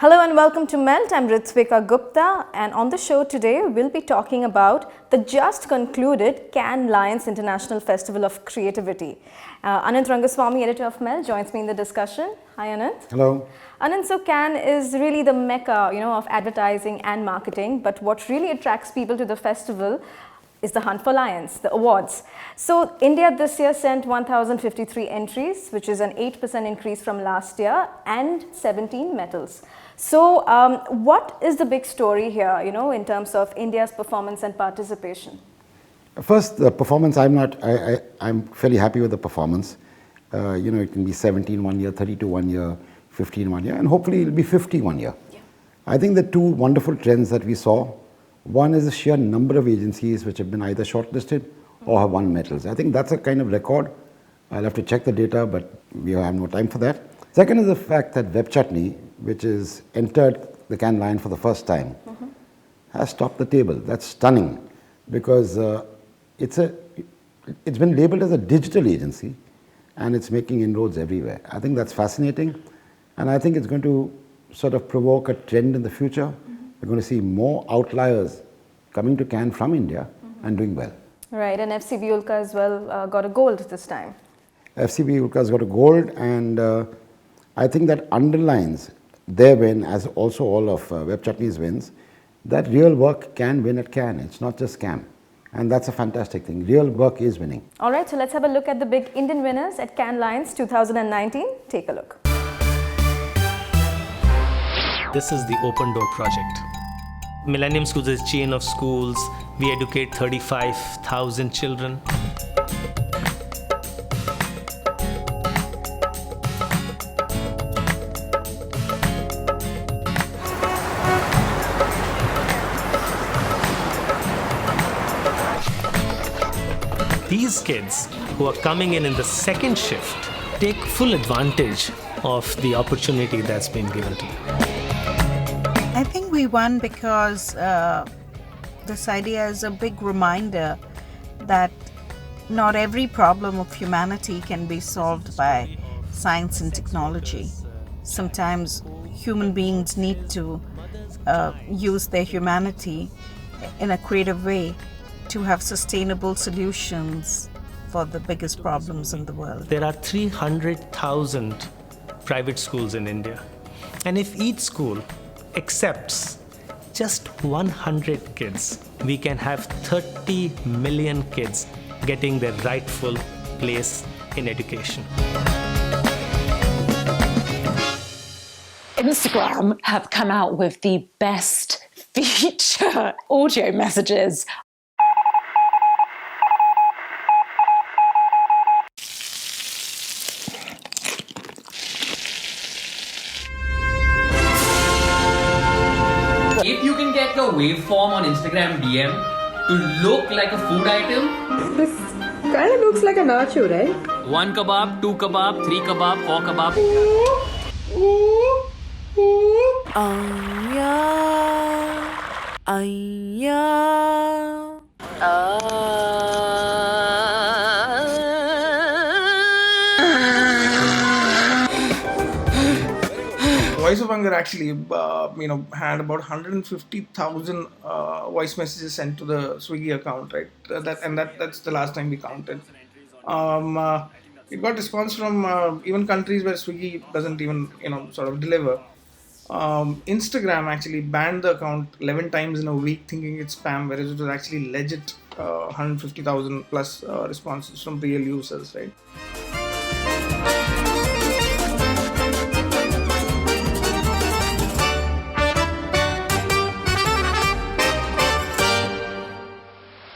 Hello and welcome to Melt. I'm Ritvika Gupta, and on the show today we'll be talking about the just concluded Cannes Lions International Festival of Creativity. Anant Rangaswamy, editor of Melt, joins me in the discussion. Hi Anant. Hello. Anant, so Cannes is really the mecca, of advertising and marketing, but what really attracts people to the festival is the hunt for lions, the awards. So India this year sent 1,053 entries, which is an 8% increase from last year, and 17 medals. So what is the big story here, in terms of India's performance and participation? First, the performance, I'm fairly happy with the performance. It can be 17 one year, 32 one year, 15 one year, and hopefully it'll be 50 one year. Yeah. I think the two wonderful trends that we saw, one is the sheer number of agencies which have been either shortlisted or have won medals. I think that's a kind of record. I'll have to check the data, but we have no time for that. Second is the fact that Web Chutney, which is entered the Cannes Lion for the first time, has topped the table. That's stunning because it's been labeled as a digital agency and it's making inroads everywhere. I think that's fascinating, and I think it's going to sort of provoke a trend in the future. We're going to see more outliers coming to Cannes from India and doing well. Right, and FCB Ulka as well got a gold this time. FCB Ulka has got a gold, and I think that underlines their win, as also all of Web Chutney's wins, that real work can win at Cannes. It's not just scam. And that's a fantastic thing. Real work is winning. All right, so let's have a look at the big Indian winners at Cannes Lions 2019. Take a look. This is the Open Door Project. Millennium Schools is a chain of schools. We educate 35,000 children. These kids who are coming in the second shift take full advantage of the opportunity that's been given to them. I think we won because this idea is a big reminder that not every problem of humanity can be solved by science and technology. Sometimes human beings need to use their humanity in a creative way to have sustainable solutions for the biggest problems in the world. There are 300,000 private schools in India, and if each school accepts just 100 kids, we can have 30 million kids getting their rightful place in education. Instagram have come out with the best feature audio messages. If you can get your waveform on Instagram DM to look like a food item. This kind of looks like a nacho, right? 1 kebab, 2 kebab, 3 kebab, 4 kebab. Voice of Hunger actually, had about 150,000 voice messages sent to the Swiggy account, right? That's the last time we counted. It got response from even countries where Swiggy doesn't even, sort of deliver. Instagram actually banned the account 11 times in a week, thinking it's spam, whereas it was actually legit 150,000 plus responses from real users, right?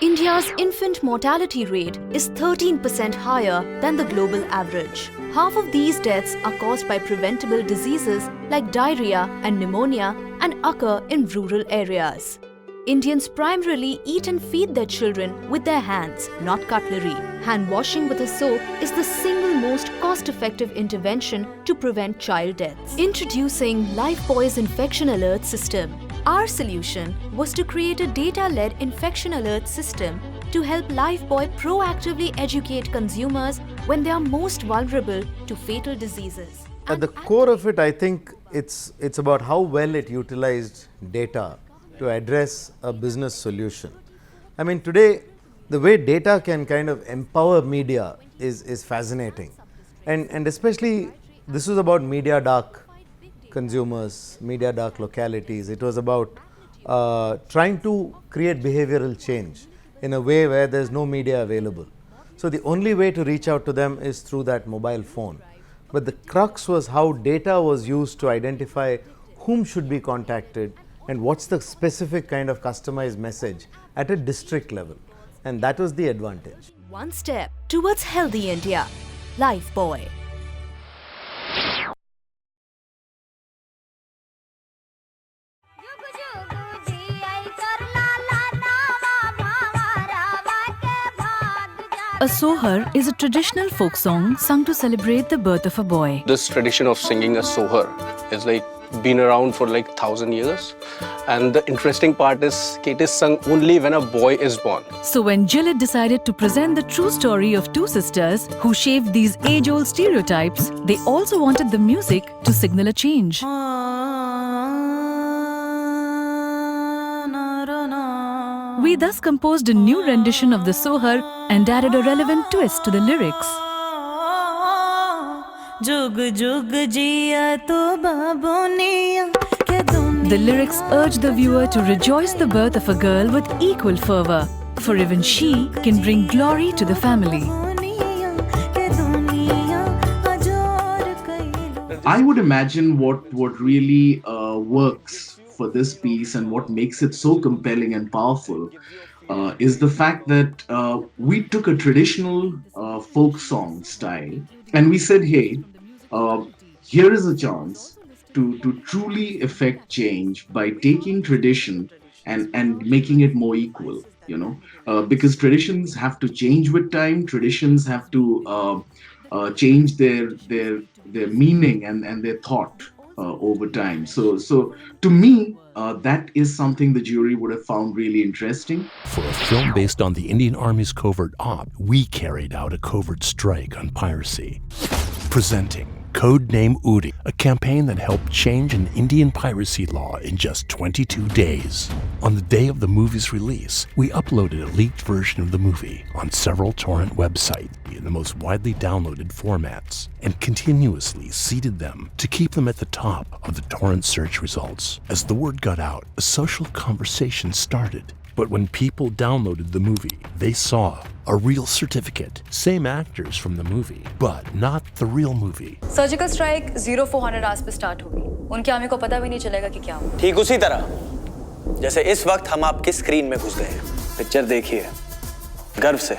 India's infant mortality rate is 13% higher than the global average. Half of these deaths are caused by preventable diseases like diarrhea and pneumonia and occur in rural areas. Indians primarily eat and feed their children with their hands, not cutlery. Hand washing with a soap is the single most cost-effective intervention to prevent child deaths. Introducing Lifebuoy's Infection Alert System. Our solution was to create a data-led infection alert system to help Lifebuoy proactively educate consumers when they are most vulnerable to fatal diseases. At the core of it, I think it's about how well it utilized data to address a business solution. I mean, today, the way data can kind of empower media is fascinating. And especially, this was about media dark consumers, media dark localities. It was about trying to create behavioral change in a way where there's no media available. So the only way to reach out to them is through that mobile phone. But the crux was how data was used to identify whom should be contacted and what's the specific kind of customized message at a district level. And that was the advantage. One step towards healthy India. Lifebuoy. A sohar is a traditional folk song sung to celebrate the birth of a boy. This tradition of singing a sohar is like been around for like 1,000 years. And the interesting part is it is sung only when a boy is born. So when Gillette decided to present the true story of two sisters who shaved these age-old stereotypes, they also wanted the music to signal a change. We thus composed a new rendition of the sohar and added a relevant twist to the lyrics. The lyrics urge the viewer to rejoice the birth of a girl with equal fervor, for even she can bring glory to the family. I would imagine what really works for this piece and what makes it so compelling and powerful is the fact that we took a traditional folk song style and we said, hey, here is a chance to truly effect change by taking tradition and making it more equal, you know, because traditions have to change with time, traditions have to change their meaning and their thought over time. So to me, that is something the jury would have found really interesting. For a film based on the Indian Army's covert op, we carried out a covert strike on piracy. Presenting Codename Uri, a campaign that helped change an Indian piracy law in just 22 days. On the day of the movie's release, we uploaded a leaked version of the movie on several torrent websites in the most widely downloaded formats and continuously seeded them to keep them at the top of the torrent search results. As the word got out, a social conversation started. But when people downloaded the movie, they saw a real certificate, same actors from the movie, but not the real movie. Surgical strike 0400 hours पे start होगी। उनके army को पता भी नहीं चलेगा कि क्या हुआ। ठीक उसी तरह जैसे इस वक्त हम आपकी स्क्रीन में घुस गए हैं। पिक्चर देखिए गर्व से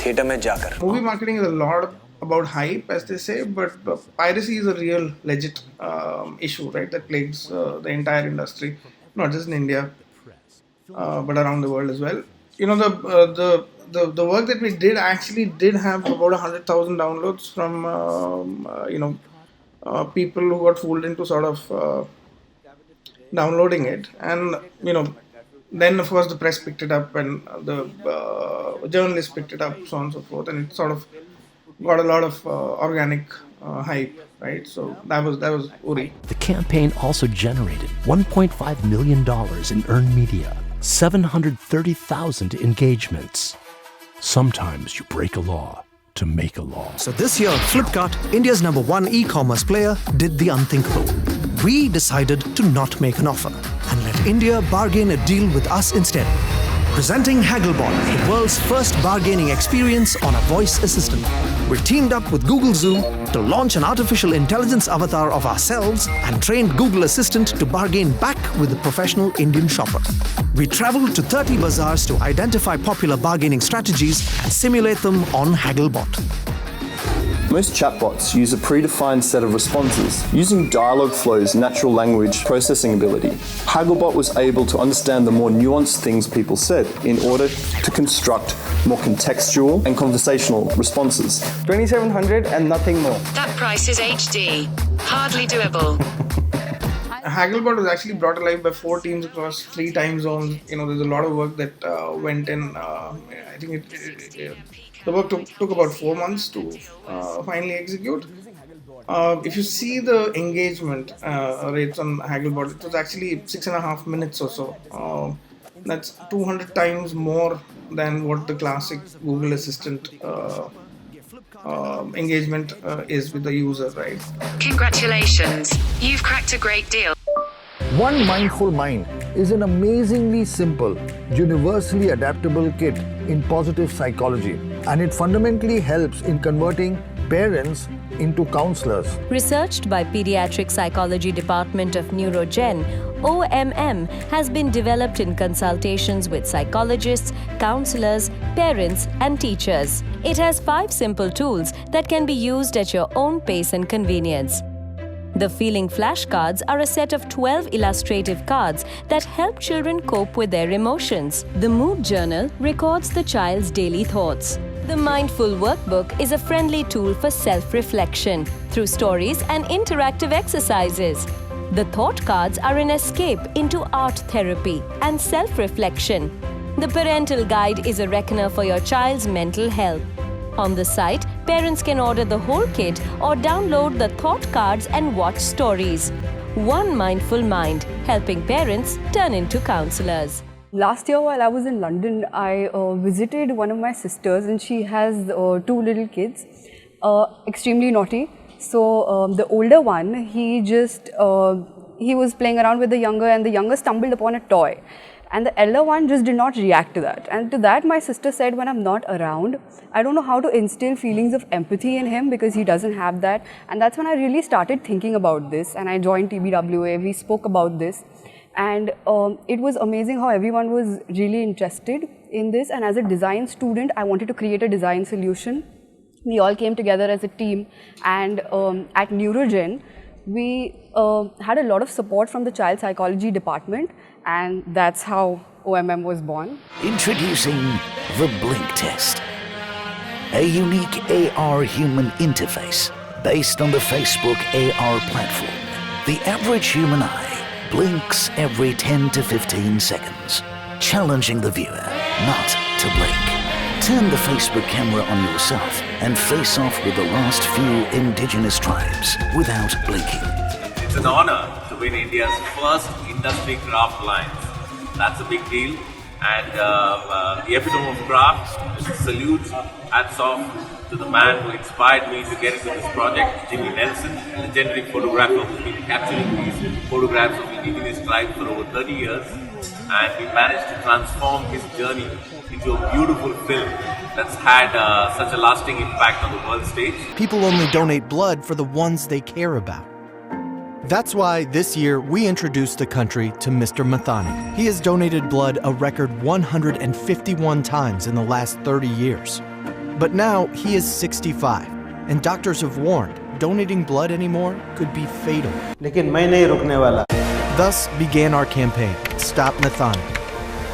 थिएटर में जाकर। Movie marketing is a lot about hype, as they say, but piracy is a real legit issue, right? That plagues the entire industry, not just in India, but around the world as well. You know, the work that we did actually did have about 100,000 downloads from people who got fooled into sort of downloading it, and then of course the press picked it up and the journalists picked it up, so on and so forth, and it sort of got a lot of organic hype, right? So that was Uri. The campaign also generated $1.5 million in earned media, 730,000 engagements. Sometimes you break a law to make a law. So this year, Flipkart, India's #1 e-commerce player, did the unthinkable. We decided to not make an offer and let India bargain a deal with us instead. Presenting Hagglebot, the world's first bargaining experience on a voice assistant. We teamed up with Google Zoom to launch an artificial intelligence avatar of ourselves and trained Google Assistant to bargain back with the professional Indian shopper. We traveled to 30 bazaars to identify popular bargaining strategies and simulate them on Hagglebot. Most chatbots use a predefined set of responses using Dialogflow's natural language processing ability. Hagglebot was able to understand the more nuanced things people said in order to construct more contextual and conversational responses. 2,700 and nothing more. That price is HD. Hardly doable. Hagglebot was actually brought alive by 4 teams across 3 time zones. There's a lot of work that went in. I think the work took about 4 months to finally execute. If you see the engagement rates on Hagglebot, it was actually 6.5 minutes or so. That's 200 times more than what the classic Google Assistant engagement is with the user, right? Congratulations, you've cracked a great deal. One Mindful Mind is an amazingly simple, universally adaptable kit in positive psychology, and it fundamentally helps in converting parents into counselors. Researched by Pediatric Psychology Department of Neurogen, OMM has been developed in consultations with psychologists, counselors, parents, and teachers. It has 5 simple tools that can be used at your own pace and convenience. The feeling flashcards are a set of 12 illustrative cards that help children cope with their emotions. The mood journal records the child's daily thoughts. The Mindful Workbook is a friendly tool for self-reflection through stories and interactive exercises. The thought cards are an escape into art therapy and self-reflection. The Parental Guide is a reckoner for your child's mental health. On the site, parents can order the whole kit or download the thought cards and watch stories. One Mindful Mind, helping parents turn into counselors. Last year while I was in London, I visited one of my sisters, and she has 2 little kids, extremely naughty. So the older one, he was playing around with the younger, and the younger stumbled upon a toy. And the elder one just did not react to that. And to that, my sister said, when I'm not around, I don't know how to instill feelings of empathy in him because he doesn't have that. And that's when I really started thinking about this. And I joined TBWA, we spoke about this. And it was amazing how everyone was really interested in this. And as a design student, I wanted to create a design solution. We all came together as a team. And at Neurogen, we had a lot of support from the child psychology department. And that's how OMM was born. Introducing the Blink Test, a unique AR human interface based on the Facebook AR platform. The average human eye blinks every 10 to 15 seconds, challenging the viewer not to blink. Turn the Facebook camera on yourself and face off with the last few indigenous tribes without blinking. It's an honor to win India's first industry craft alliance. That's a big deal. And the epitome of craft, salute, hats off to the man who inspired me to get into this project, Jimmy Nelson, a legendary photographer who's been capturing these photographs of indigenous tribes for over 30 years. And we managed to transform his journey into a beautiful film that's had such a lasting impact on the world stage. People only donate blood for the ones they care about. That's why this year we introduced the country to Mr. Mathani. He has donated blood a record 151 times in the last 30 years. But now he is 65, and doctors have warned donating blood anymore could be fatal. लेकिन मैं नहीं रुकने वाला. Thus began our campaign, Stop Mathani.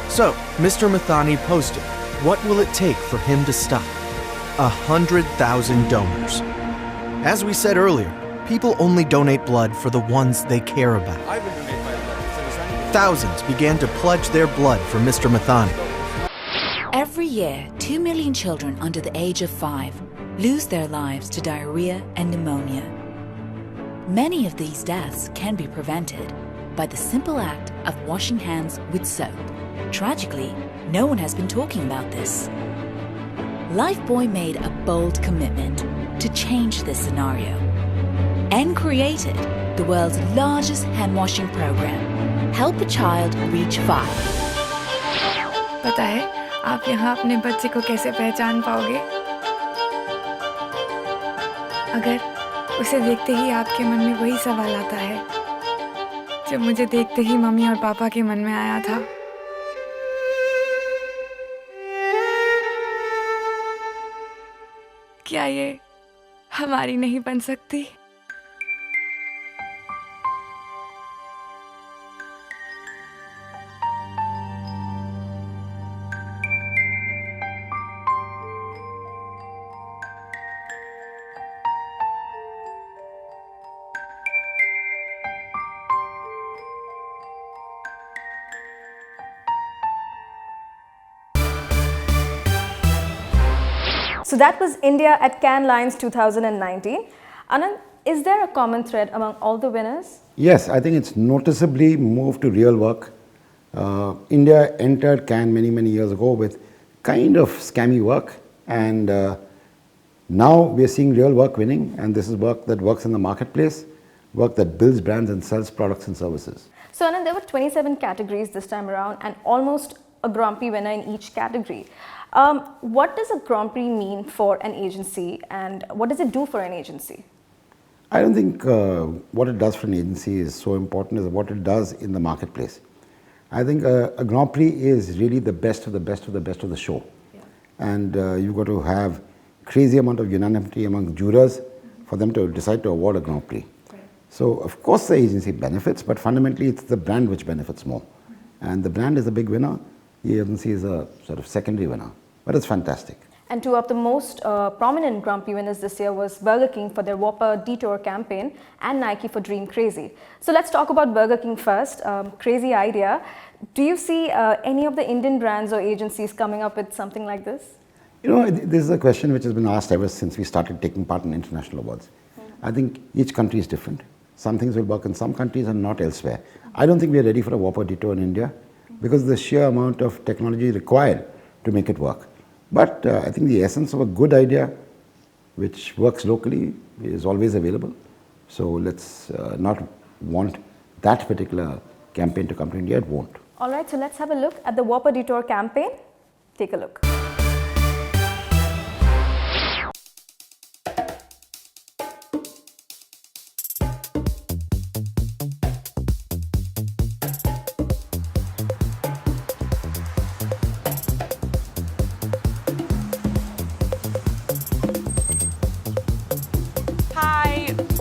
So, Mr. Mathani posted, what will it take for him to stop? 100,000 donors. As we said earlier, people only donate blood for the ones they care about. Thousands began to pledge their blood for Mr. Mathani. Every year, 2 million children under the age of 5 lose their lives to diarrhea and pneumonia. Many of these deaths can be prevented by the simple act of washing hands with soap. Tragically, no one has been talking about this. Lifebuoy made a bold commitment to change this scenario and created the world's largest hand washing program, Help a Child Reach 5. पता है आप यहाँ अपने बच्चे को कैसे पहचान पाओगे? अगर उसे देखते ही आपके मन में वही सवाल आता है जो मुझे देखते ही मम्मी और पापा के मन में आया था। क्या ये हमारी नहीं बन सकती? So that was India at Cannes Lions 2019. Anand, Is there a common thread among all the winners? Yes, I think it's noticeably moved to real work. India entered Cannes many years ago with kind of scammy work, and now we're seeing real work winning, and this is work that works in the marketplace, work that builds brands and sells products and services. So Anand, there were 27 categories this time around and almost a Grand Prix winner in each category. What does a Grand Prix mean for an agency, and what does it do for an agency? I don't think what it does for an agency is so important as what it does in the marketplace. I think a Grand Prix is really the best of the best of the best of the show. Yeah. And you've got to have crazy amount of unanimity among jurors for them to decide to award a Grand Prix. Right. So of course the agency benefits, but fundamentally it's the brand which benefits more. And the brand is a big winner, the agency is a sort of secondary winner. But it's fantastic. And two of the most prominent Grand Prix winners this year was Burger King for their Whopper Detour campaign and Nike for Dream Crazy. So let's talk about Burger King first. Crazy idea. Do you see any of the Indian brands or agencies coming up with something like this? You know, this is a question which has been asked ever since we started taking part in international awards. I think each country is different. Some things will work in some countries and not elsewhere. I don't think we are ready for a Whopper Detour in India because of the sheer amount of technology required to make it work. But I think the essence of a good idea which works locally is always available. So let's not want that particular campaign to come to India. It won't. All right, so let's have a look at the Whopper Detour campaign. Take a look.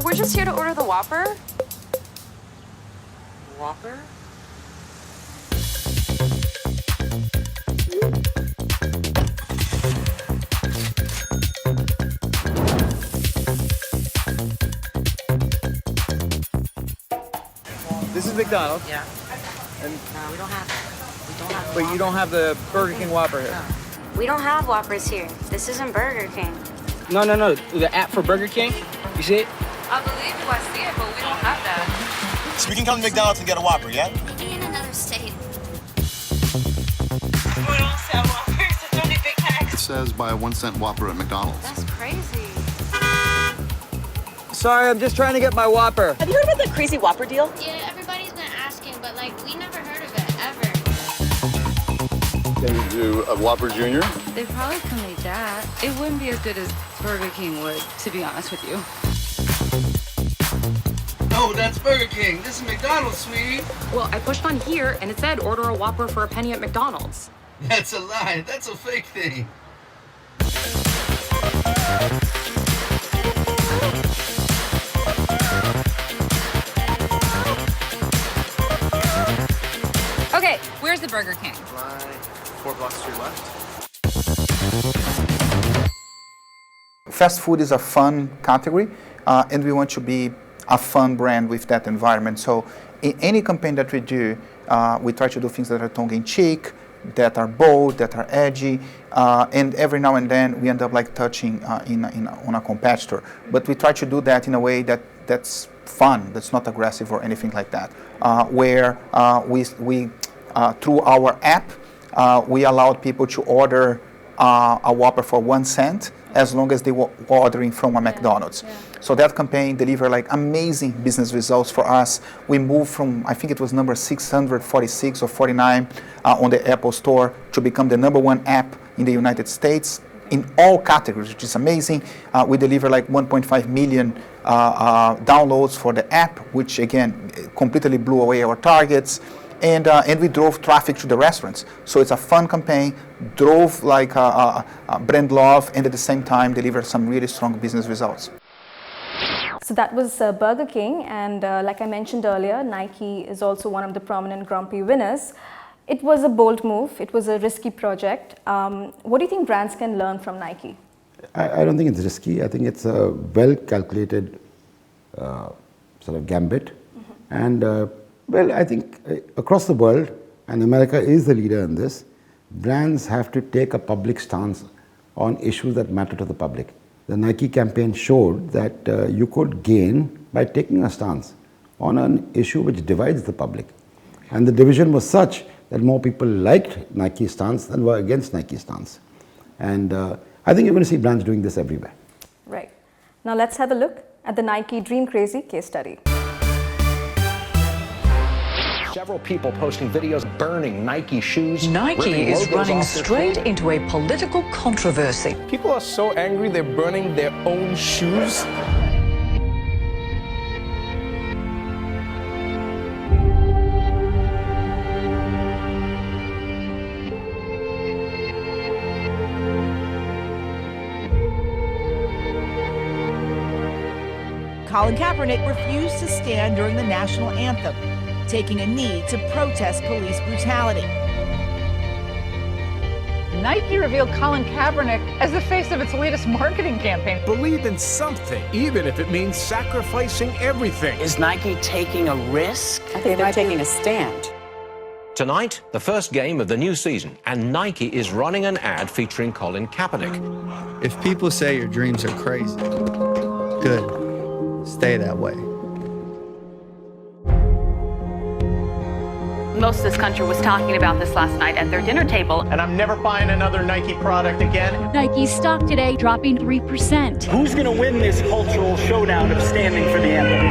We're just here to order the Whopper. Whopper? This is McDonald's. Yeah. And no, we don't have. Wait, you don't have the Burger King Whopper here? No. We don't have Whoppers here. This isn't Burger King. No. The app for Burger King. You see it? I believe you. I see it, but we don't have that. So we can come to McDonald's and get a Whopper, yeah? In another state. We don't sell Whoppers. It's only Big Macs. It says buy a 1-cent Whopper at McDonald's. That's crazy. Sorry, I'm just trying to get my Whopper. Have you heard about the crazy Whopper deal? Yeah, everybody's been asking, but like we never heard of it ever. Can you do a Whopper Junior? They probably can make that. It wouldn't be as good as Burger King would, to be honest with you. No, that's Burger King. This is McDonald's, sweetie. Well, I pushed on here and it said order a Whopper for a penny at McDonald's. That's a lie. That's a fake thing. Okay, where's the Burger King? 4 blocks to your left. Fast food is a fun category, and we want to be a fun brand with that environment. So in any campaign that we do, we try to do things that are tongue-in-cheek, that are bold, that are edgy, and every now and then we end up like touching on a competitor. But we try to do that in a way that's fun, that's not aggressive or anything like that. Where we through our app, we allowed people to order a Whopper for 1 cent as long as they were ordering from a McDonald's. Yeah. So that campaign delivered like amazing business results for us. We moved from, I think it was number 646 or 49 on the Apple Store to become the #1 app in the United States in all categories, which is amazing. We deliver like 1.5 million downloads for the app, which again completely blew away our targets. And we drove traffic to the restaurants. So it's a fun campaign, drove like brand love, and at the same time delivered some really strong business results. So that was Burger King, and like I mentioned earlier, Nike is also one of the prominent Grand Prix winners. It was a bold move, it was a risky project. What do you think brands can learn from Nike? I don't think it's risky. I think it's a well-calculated sort of gambit. Mm-hmm. And well, I think across the world, and America is the leader in this, brands have to take a public stance on issues that matter to the public. The Nike campaign showed that you could gain by taking a stance on an issue which divides the public. And the division was such that more people liked Nike's stance than were against Nike's stance. And I think you're going to see brands doing this everywhere. Right. Now let's have a look at the Nike Dream Crazy case study. Several people posting videos burning Nike shoes. Nike is running straight into a political controversy. People are so angry they're burning their own shoes. Colin Kaepernick refused to stand during the national anthem, taking a knee to protest police brutality. Nike revealed Colin Kaepernick as the face of its latest marketing campaign. Believe in something, even if it means sacrificing everything. Is Nike taking a risk? I think they're taking a stand. Tonight, the first game of the new season, and Nike is running an ad featuring Colin Kaepernick. If people say your dreams are crazy, good. Stay that way. Most of this country was talking about this last night at their dinner table. And I'm never buying another Nike product again. Nike's stock today dropping 3%. Who's going to win this cultural showdown of standing for the anthem?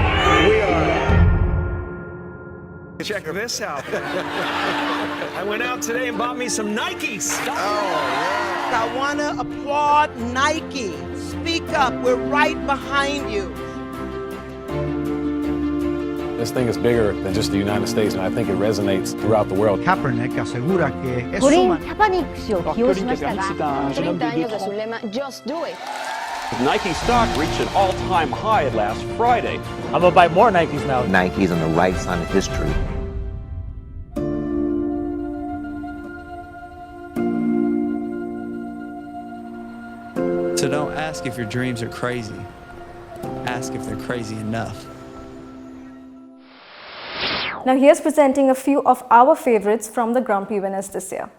We are. Check this out. I went out today and bought me some Nikes. Oh, yeah. I want to applaud Nike. Speak up. We're right behind you. This thing is bigger than just the United States, and I think it resonates throughout the world. Kaepernick asegura que es Kaepernick se ojióしましたが、30 años de su lema Just Do It. Nike stock reached an all-time high last Friday. I'm gonna buy more Nikes now. Nike's on the right side of history. So don't ask if your dreams are crazy. Ask if they're crazy enough. Now here's presenting a few of our favorites from the Grand Prix winners this year.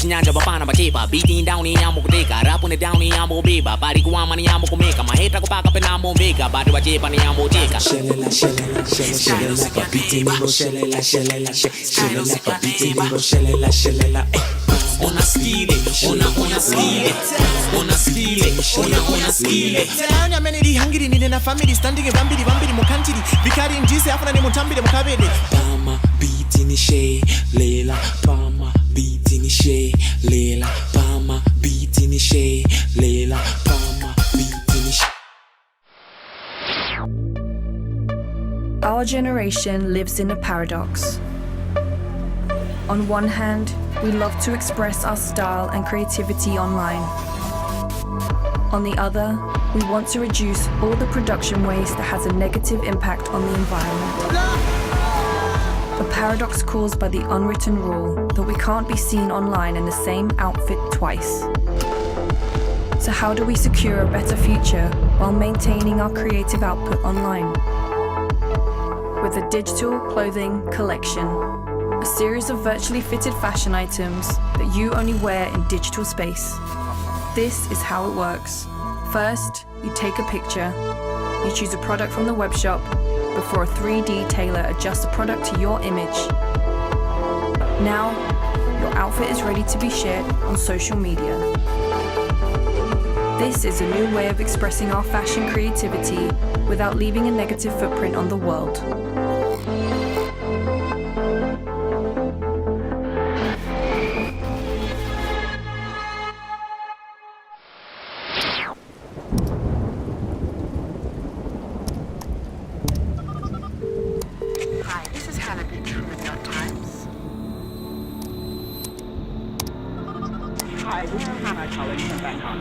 Nyanja bapana bakepa beating down in yambo kuteka rap on down in yambo beba bari kuama ni yambo kumeka maheta kupaka pena mbeka bari wachepa ni yambo teka shelela shelela shelela beating bo shelela shelela shelela beating bo shelela shelela ona skile ona skile ona skile ona skile tanya menidi hangiri ni na family standing bambiri mukantiri vikari njise afuna ni mutambire mukabede pama beating she lela pama beating she lela pama beating she lela pama beating she. Our generation lives in a paradox. On one hand, we love to express our style and creativity online. On the other, we want to reduce all the production waste that has a negative impact on the environment. A paradox caused by the unwritten rule that we can't be seen online in the same outfit twice. So how do we secure a better future while maintaining our creative output online? With a digital clothing collection, a series of virtually fitted fashion items that you only wear in digital space. This is how it works. First, you take a picture, you choose a product from the web shop, before a 3D tailor adjusts the product to your image. Now, your outfit is ready to be shared on social media. This is a new way of expressing our fashion creativity without leaving a negative footprint on the world. Hi, this is Hannah calling from Bangkok.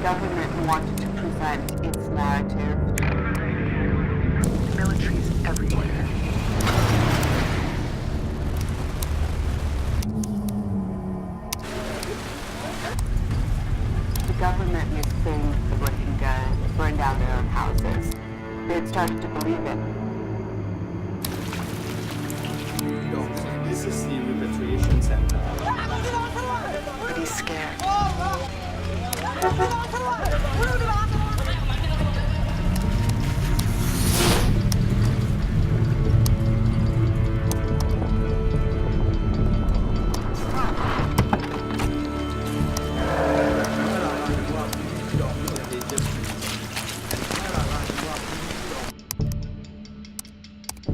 government wanted to present its narrative. The military is everywhere. The government makes things the working good, burn down their own houses. They started to believe it. This is the repatriation center. But he's scared.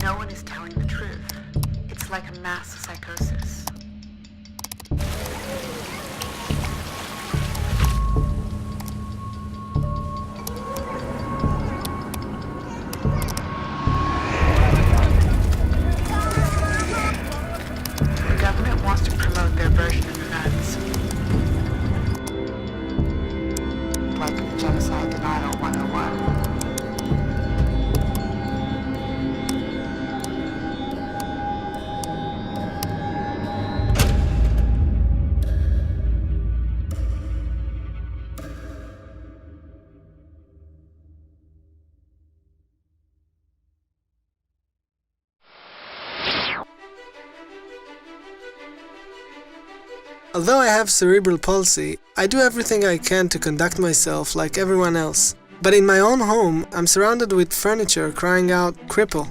No one is telling the truth. It's like a mass psychosis. The government wants to promote their version of events. Like Genocide Denial 101. Although I have cerebral palsy, I do everything I can to conduct myself like everyone else. But in my own home, I'm surrounded with furniture crying out, "Cripple."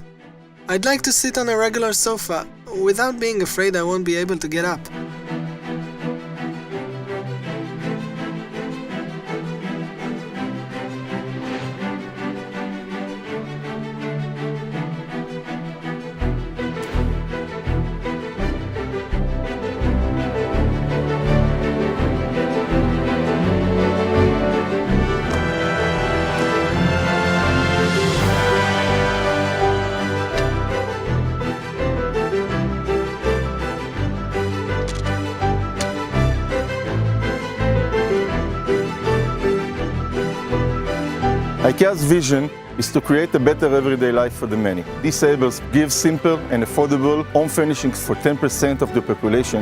I'd like to sit on a regular sofa, without being afraid I won't be able to get up. IKEA's vision is to create a better everyday life for the many. Disabled give simple and affordable home furnishings for 10% of the population.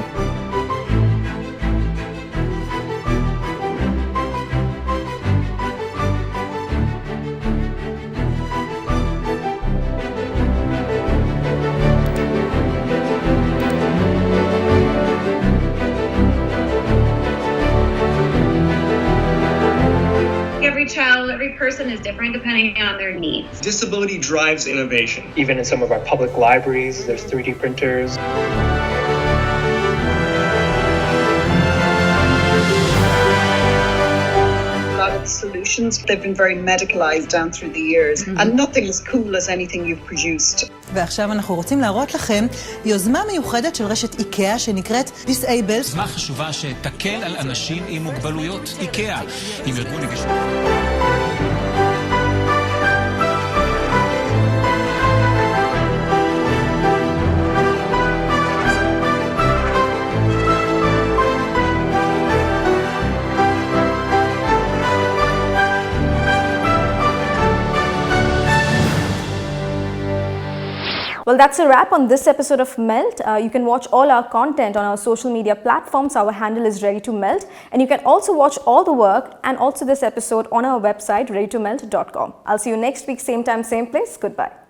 Every child, every person is different depending on their needs. Disability drives innovation. Even in some of our public libraries, there's 3D printers. A lot of the solutions, they've been very medicalized down through the years, and nothing as cool as anything you've produced. ועכשיו אנחנו רוצים להראות לכם יוזמה מיוחדת של רשת איקאה שנקראת Disabled. יוזמה חשובה שתקל על אנשים עם מוגבלויות. איקאה, עם ארגון נגישות. Well, that's a wrap on this episode of Melt. You can watch all our content on our social media platforms. Our handle is Ready to Melt. And you can also watch all the work and also this episode on our website, readytomelt.com. I'll see you next week, same time, same place. Goodbye.